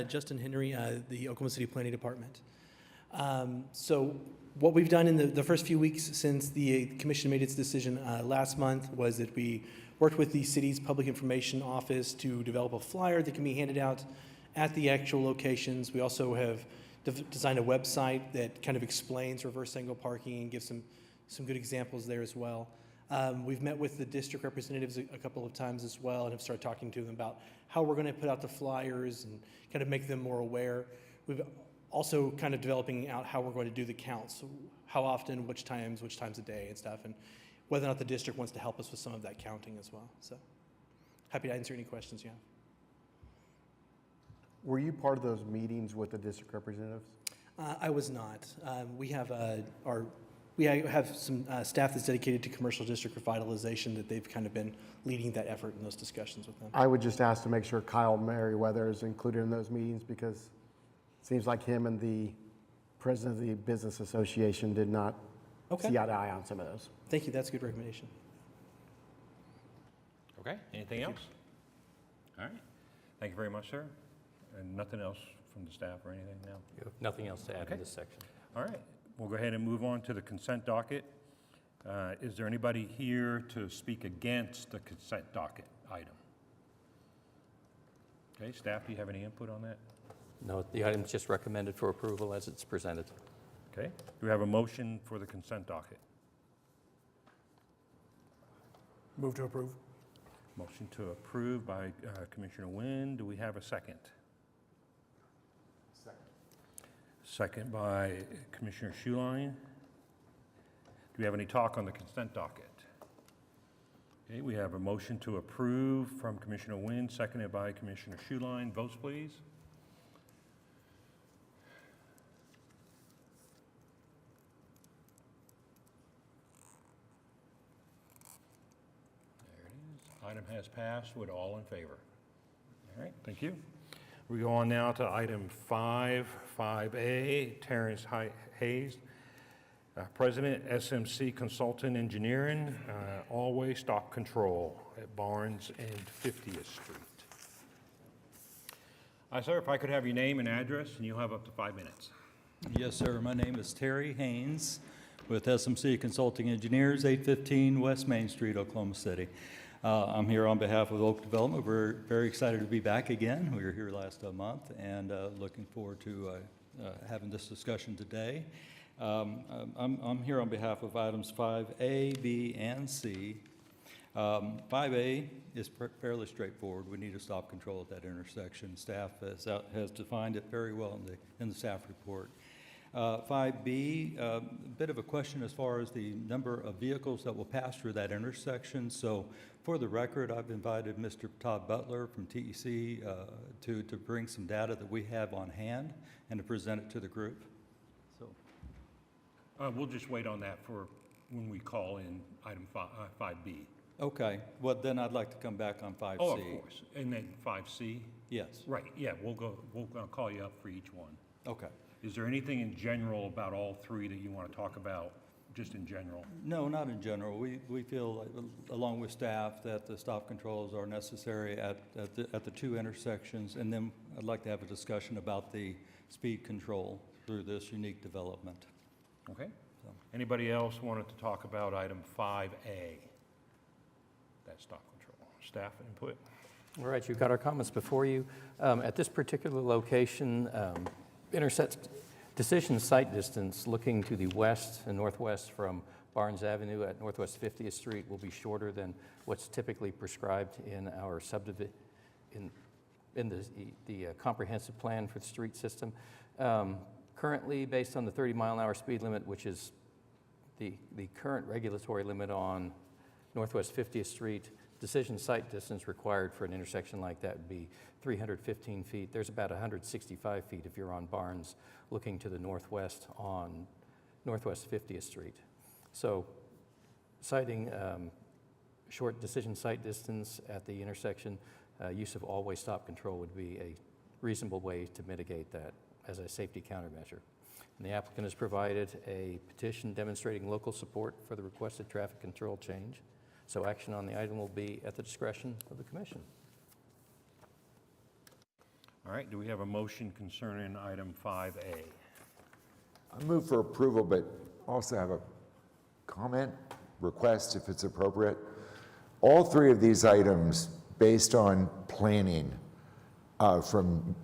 Justin Henry, the Oklahoma City Planning Department. So what we've done in the first few weeks since the commission made its decision last month was that we worked with the city's public information office to develop a flyer that can be handed out at the actual locations. We also have designed a website that kind of explains reverse angle parking and gives some good examples there as well. We've met with the district representatives a couple of times as well and have started talking to them about how we're going to put out the flyers and kind of make them more aware. We've also kind of developing out how we're going to do the counts, how often, which times a day and stuff, and whether or not the district wants to help us with some of that counting as well. So happy to answer any questions you have. Were you part of those meetings with the district representatives? I was not. We have some staff that's dedicated to commercial district revitalization that they've kind of been leading that effort in those discussions with them. I would just ask to make sure Kyle Merriweather is included in those meetings because it seems like him and the president of the business association did not see eye to eye on some of those. Thank you. That's a good recommendation. Okay, anything else? All right, thank you very much, sir. And nothing else from the staff or anything now? You have nothing else to add in this section. All right, we'll go ahead and move on to the consent docket. Is there anybody here to speak against the consent docket item? Okay, staff, do you have any input on that? No, the item's just recommended for approval as it's presented. Okay, do we have a motion for the consent docket? Move to approve. Motion to approve by Commissioner Wynn. Do we have a second? Second by Commissioner Schuline. Do we have any talk on the consent docket? Okay, we have a motion to approve from Commissioner Wynn, seconded by Commissioner Schuline. Votes, please. There it is. Item has passed with all in favor. All right, thank you. We go on now to item 5A, Terrence Hayes, President, SMC Consultant Engineering, Always Stock Control at Barnes and 50th Street. Hi, sir, if I could have your name and address, and you'll have up to 5 minutes. Yes, sir. My name is Terry Haynes with SMC Consulting Engineers, 815 West Main Street, Oklahoma City. I'm here on behalf of Oak Development. We're very excited to be back again. We were here last month and looking forward to having this discussion today. I'm here on behalf of items 5A, B, and C. 5A is fairly straightforward. We need a stop control at that intersection. Staff has defined it very well in the staff report. 5B, a bit of a question as far as the number of vehicles that will pass through that intersection. So for the record, I've invited Mr. Todd Butler from TEC to bring some data that we have on hand and to present it to the group. So We'll just wait on that for when we call in item 5B. okay, well then I'd like to come back on 5C. Oh, of course. And then 5C? Yes. Right, yeah, we'll call you up for each one. Okay. Is there anything in general about all three that you want to talk about, just in general? No, not in general. We feel, like, along with staff, that the stop controls are necessary at the two intersections, and then I'd like to have a discussion about the speed control through this unique development. Okay. Anybody else wanted to talk about item 5A? That stop control. Staff input? All right, you've got our comments before you. At this particular location, decision site distance looking to the west and northwest from Barnes Avenue at Northwest 50th Street will be shorter than what's typically prescribed in our subdivision, in the comprehensive plan for the street system. Currently, based on the 30-mile-an-hour speed limit, which is the current regulatory limit on Northwest 50th Street, decision site distance required for an intersection like that would be 315 feet. There's about 165 feet if you're on Barnes looking to the northwest on Northwest 50th Street. So citing short decision site distance at the intersection, use of always stop control would be a reasonable way to mitigate that as a safety countermeasure. And the applicant has provided a petition demonstrating local support for the requested traffic control change. So action on the item will be at the discretion of the commission. All right, do we have a motion concerning item 5A? I move for approval, but also have a comment, request if it's appropriate. All three of these items, based on planning from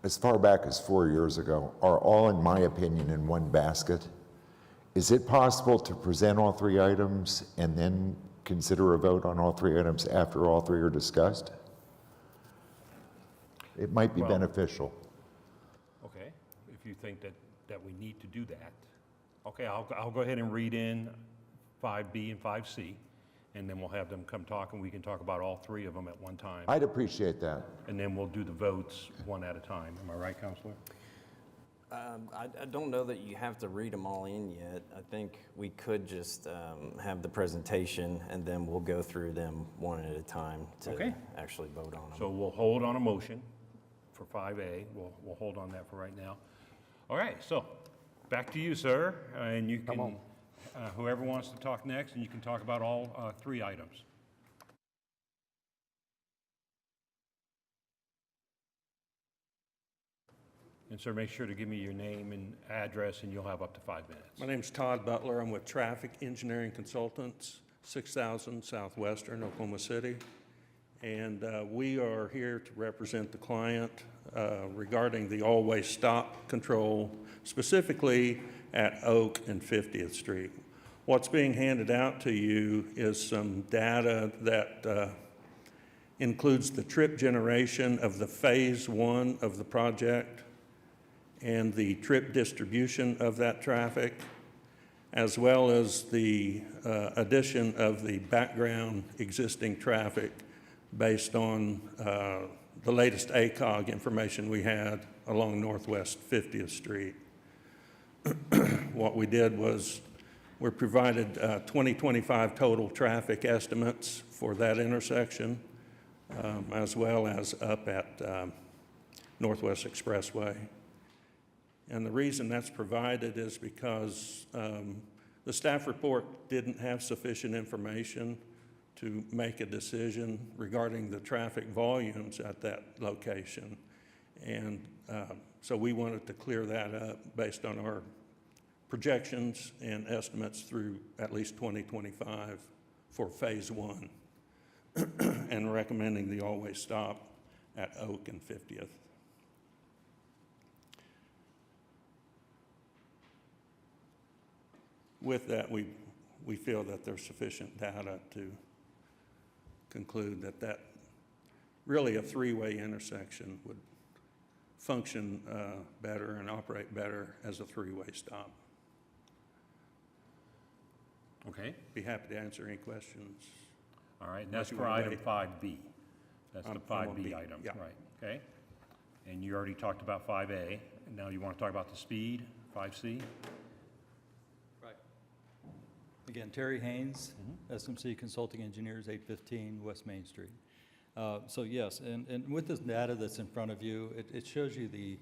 as far back as 4 years ago, are all, in my opinion, in one basket. Is it possible to present all three items and then consider a vote on all three items after all three are discussed? It might be Well- beneficial. Okay, if you think that we need to do that. Okay, I'll go ahead and read in 5B and 5C, and then we'll have them come talk, and we can talk about all three of them at one time. I'd appreciate that. And then we'll do the votes one at a time. Am I right, Counselor? I don't know that you have to read them all in yet. I think we could just have the presentation, and then we'll go through them one at a time Okay. to actually vote on them. So we'll hold on a motion for 5A. We'll hold on that for right now. All right, so back to you, sir, and you can, whoever wants to talk next, and you can talk about all three items. And sir, make sure to give me your name and address, and you'll have up to 5 minutes. My name's Todd Butler. I'm with Traffic Engineering Consultants, 6000 Southwestern, Oklahoma City. And we are here to represent the client regarding the all-way stop control, specifically at Oak and 50th Street. What's being handed out to you is some data that includes the trip generation of the phase 1 of the project and the trip distribution of that traffic, as well as the addition of the background existing traffic based on the latest ACOG information we had along Northwest 50th Street. What we did was we provided 2025 total traffic estimates for that intersection, as well as up at Northwest Expressway. And the reason that's provided is because the staff report didn't have sufficient information to make a decision regarding the traffic volumes at that location. And so we wanted to clear that up based on our projections and estimates through at least 2025 for phase 1 and recommending the all-way stop at Oak and 50th. With that, we feel that there's sufficient data to conclude that really a three-way intersection would function better and operate better as a three-way stop. Okay, Be happy to answer any questions. all right, and that's you for wanna item wait. 5B. That's the I'm on 5B B, item, yeah. right, okay? And you already talked about 5A, and now you want to talk about the speed, 5C? Right. Again, Terry Haynes, SMC Consulting Engineers, 815 West Main Street. So yes, and with this data that's in front of you, it shows you the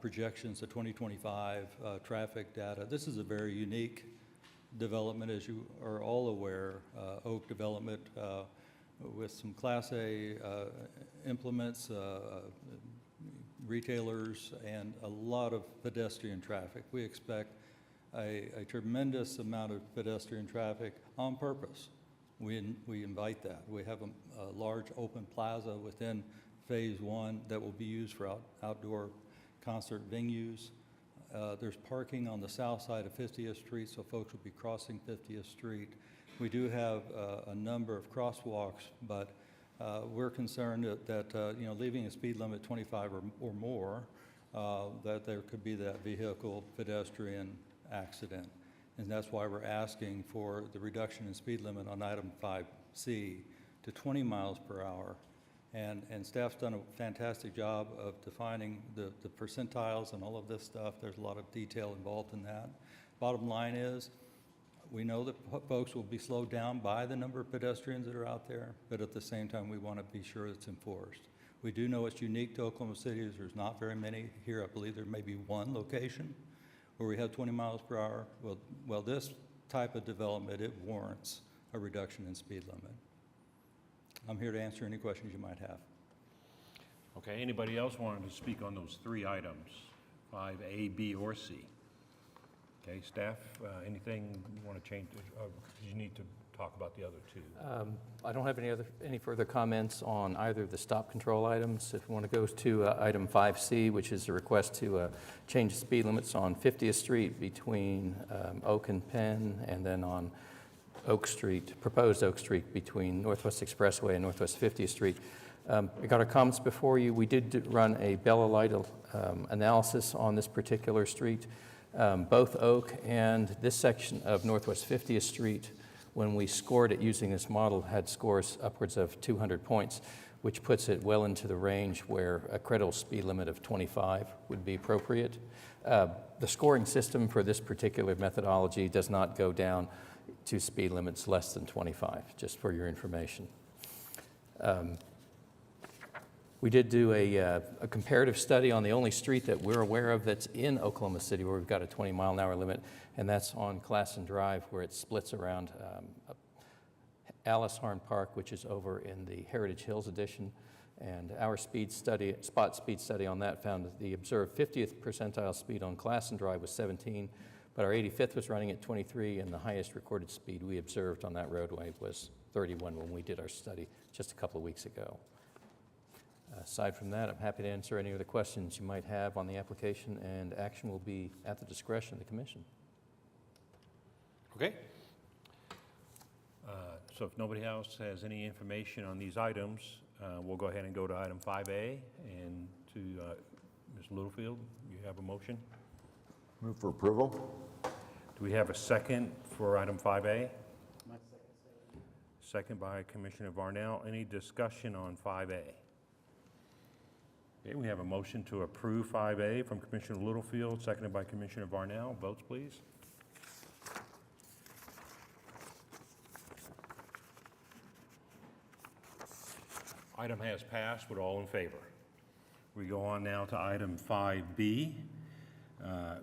projections, the 2025 traffic data. This is a very unique development, as you are all aware, Oak development with some Class A implements, retailers, and a lot of pedestrian traffic. We expect a tremendous amount of pedestrian traffic on purpose. We invite that. We have a large open plaza within phase 1 that will be used for outdoor concert venues. There's parking on the south side of 50th Street, so folks will be crossing 50th Street. We do have a number of crosswalks, but we're concerned that you know, leaving a speed limit 25 or more, that there could be that vehicle pedestrian accident. And that's why we're asking for the reduction in speed limit on item 5C to 20 miles per hour. And staff's done a fantastic job of defining the percentiles and all of this stuff. There's a lot of detail involved in that. Bottom line is, we know that folks will be slowed down by the number of pedestrians that are out there, but at the same time, we want to be sure it's enforced. We do know it's unique to Oklahoma City, is there's not very many here. I believe there may be one location where we have 20 miles per hour. Well, this type of development, it warrants a reduction in speed limit. I'm here to answer any questions you might have. Okay, anybody else wanting to speak on those three items, 5A, B, or C? Okay, staff, anything you want to change, because you need to talk about the other two. I don't have any further comments on either of the stop control items. If we want to go to item 5C, which is a request to change the speed limits on 50th Street between Oak and Penn, and then on Oak Street, proposed Oak Street between Northwest Expressway and Northwest 50th Street. We got our comments before you. We did run a Bella Light analysis on this particular street. Both Oak and this section of Northwest 50th Street, when we scored it using this model, had scores upwards of 200 points, which puts it well into the range where a credible speed limit of 25 would be appropriate. The scoring system for this particular methodology does not go down to speed limits less than 25, just for your information. We did do a comparative study on the only street that we're aware of that's in Oklahoma City where we've got a 20-mile-an-hour limit, and that's on Classen Drive, where it splits around Alice Harn Park, which is over in the Heritage Hills edition. And our spot speed study on that found that the observed 50th percentile speed on Classen Drive was 17, but our 85th was running at 23, and the highest recorded speed we observed on that roadway was 31 when we did our study just a couple of weeks ago. Aside from that, I'm happy to answer any other questions you might have on the application, and action will be at the discretion of the commission. Okay. So if nobody else has any information on these items, we'll go ahead and go to item 5A. And to Ms. Littlefield, you have a motion? Move for approval? Do we have a second for item 5A? Second by Commissioner Varnell. Any discussion on 5A? Okay, we have a motion to approve 5A from Commissioner Littlefield, seconded by Commissioner Varnell. Votes, please. Item has passed with all in favor. We go on now to item 5B,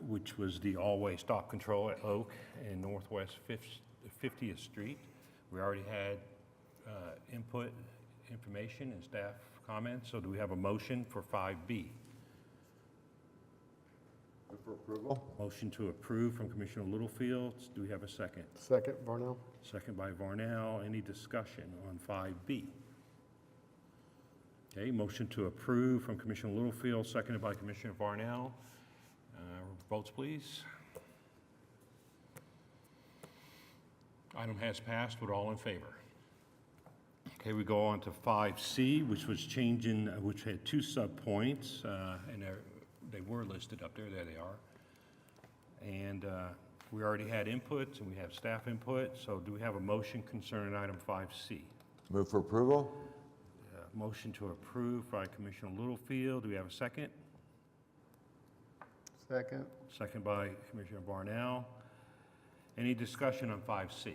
which was the all-way stop control at Oak and Northwest 50th Street. We already had input, information, and staff comments, so do we have a motion for 5B? Move for approval? Motion to approve from Commissioner Littlefield. Do we have a second? Second, Varnell. Second by Varnell. Any discussion on 5B? Okay, motion to approve from Commissioner Littlefield, seconded by Commissioner Varnell. Votes, please. Item has passed with all in favor. Okay, we go on to 5C, which was changing, which had two sub-points, and they were listed up there. There they are. And we already had inputs, and we have staff input. So do we have a motion concerning item 5C? Move for approval? Motion to approve by Commissioner Littlefield. Do we have a second? Second. Second by Commissioner Varnell. Any discussion on 5C?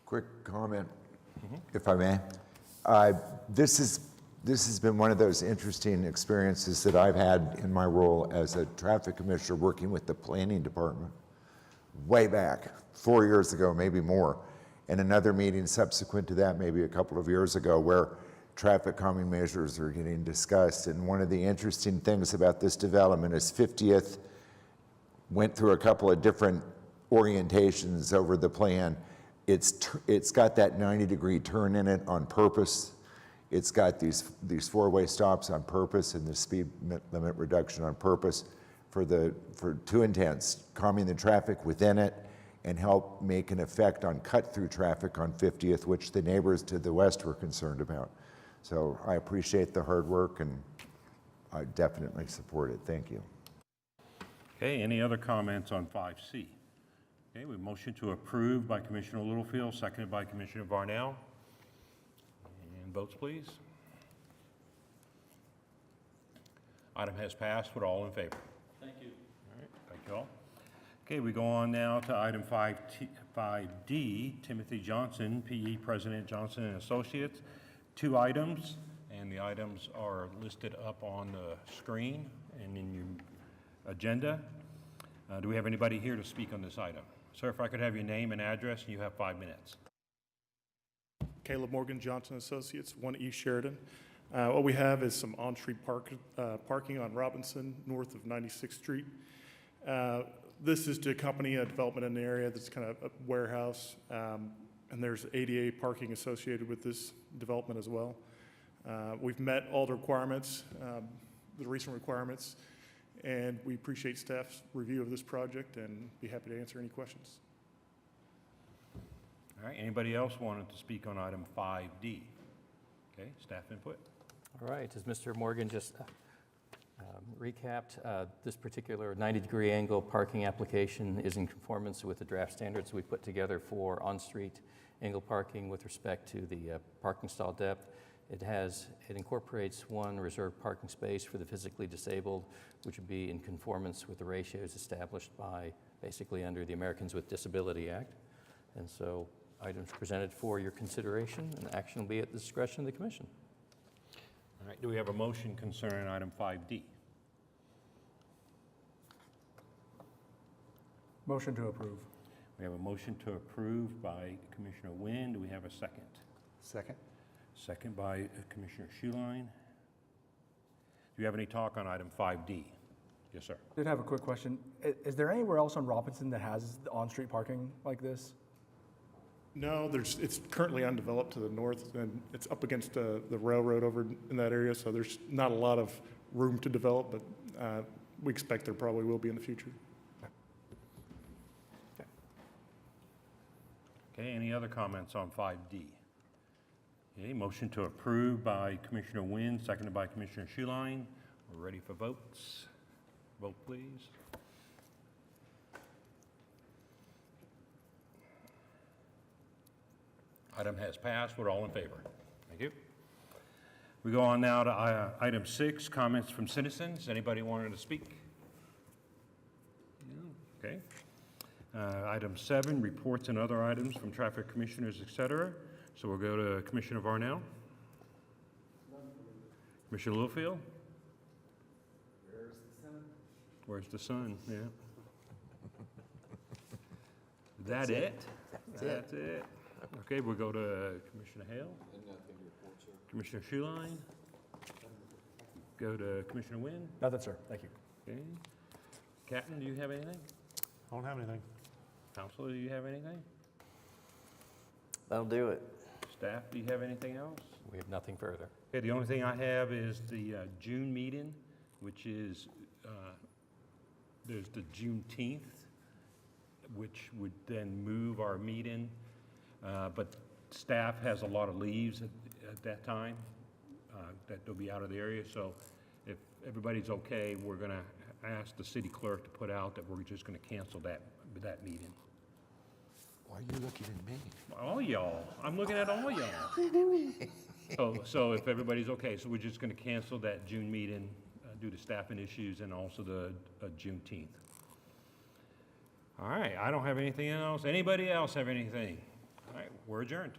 Quick comment, if I may. This has been one of those interesting experiences that I've had in my role as a traffic commissioner working with the planning department way back, 4 years ago, maybe more, and another meeting subsequent to that, maybe a couple of years ago, where traffic calming measures are getting discussed. And one of the interesting things about this development is 50th went through a couple of different orientations over the plan. It's got that 90-degree turn in it on purpose. It's got these four-way stops on purpose and the speed limit reduction on purpose for two intents: calming the traffic within it and help make an effect on cut-through traffic on 50th, which the neighbors to the west were concerned about. So I appreciate the hard work, and I definitely support it. Thank you. Okay, any other comments on 5C? Okay, we have motion to approve by Commissioner Littlefield, seconded by Commissioner Varnell. And votes, please. Item has passed with all in favor. Thank you. All right, thank you all. Okay, we go on now to item 5D, Timothy Johnson, PE President Johnson and Associates. Two items, and the items are listed up on the screen and in your agenda. Do we have anybody here to speak on this item? Sir, if I could have your name and address, and you have 5 minutes. Caleb Morgan, Johnson Associates, 1 East Sheridan. What we have is some on-street parking on Robinson, north of 96th Street. This is to accompany a development in the area that's kind of a warehouse, and there's ADA parking associated with this development as well. We've met all the requirements, the recent requirements, and we appreciate staff's review of this project and be happy to answer any questions. All right, anybody else wanted to speak on item 5D? Okay, staff input. All right, as Mr. Morgan just recapped, this particular 90-degree angle parking application is in conformance with the draft standards we put together for on-street angle parking with respect to the parking stall depth. It incorporates one reserved parking space for the physically disabled, which would be in conformance with the ratios established by, basically under the Americans with Disability Act. And so items presented for your consideration, and action will be at the discretion of the commission. All right, do we have a motion concerning item 5D? Motion to approve. We have a motion to approve by Commissioner Wynn. Do we have a second? Second. Second by Commissioner Schuline. Do you have any talk on item 5D? Yes, sir. Did have a quick question. Is there anywhere else on Robinson that has on-street parking like this? No, it's currently undeveloped to the north, and it's up against the railroad over in that area, so there's not a lot of room to develop, but we expect there probably will be in the future. Okay, any other comments on 5D? Okay, motion to approve by Commissioner Wynn, seconded by Commissioner Schuline. We're ready for votes. Vote, please. Item has passed. We're all in favor. Thank you. We go on now to item 6, comments from citizens. Anybody wanted to speak? No? Okay. Item 7, reports and other items from traffic commissioners, et cetera. So we'll go to Commissioner Varnell. Commissioner Littlefield? Where's the sun? Yeah. Is that it? That's it. Okay, we'll go to Commissioner Hale. Commissioner Schuline. Go to Commissioner Wynn. Nothing, sir. Thank you. Okay. Captain, do you have anything? I don't have anything. Counselor, do you have anything? That'll do it. Staff, do you have anything else? We have nothing further. Okay, the only thing I have is the June meeting, which is, there's the Juneteenth, which would then move our meeting, but staff has a lot of leaves at that time, that they'll be out of the area, so if everybody's okay, we're gonna ask the city clerk to put out that we're just gonna cancel that meeting. Why are you looking at me? All y'all, I'm looking at all y'all. So if everybody's okay, so we're just gonna cancel that June meeting due to staffing issues and also the Juneteenth. All right, I don't have anything else. Anybody else have anything? All right, we're adjourned.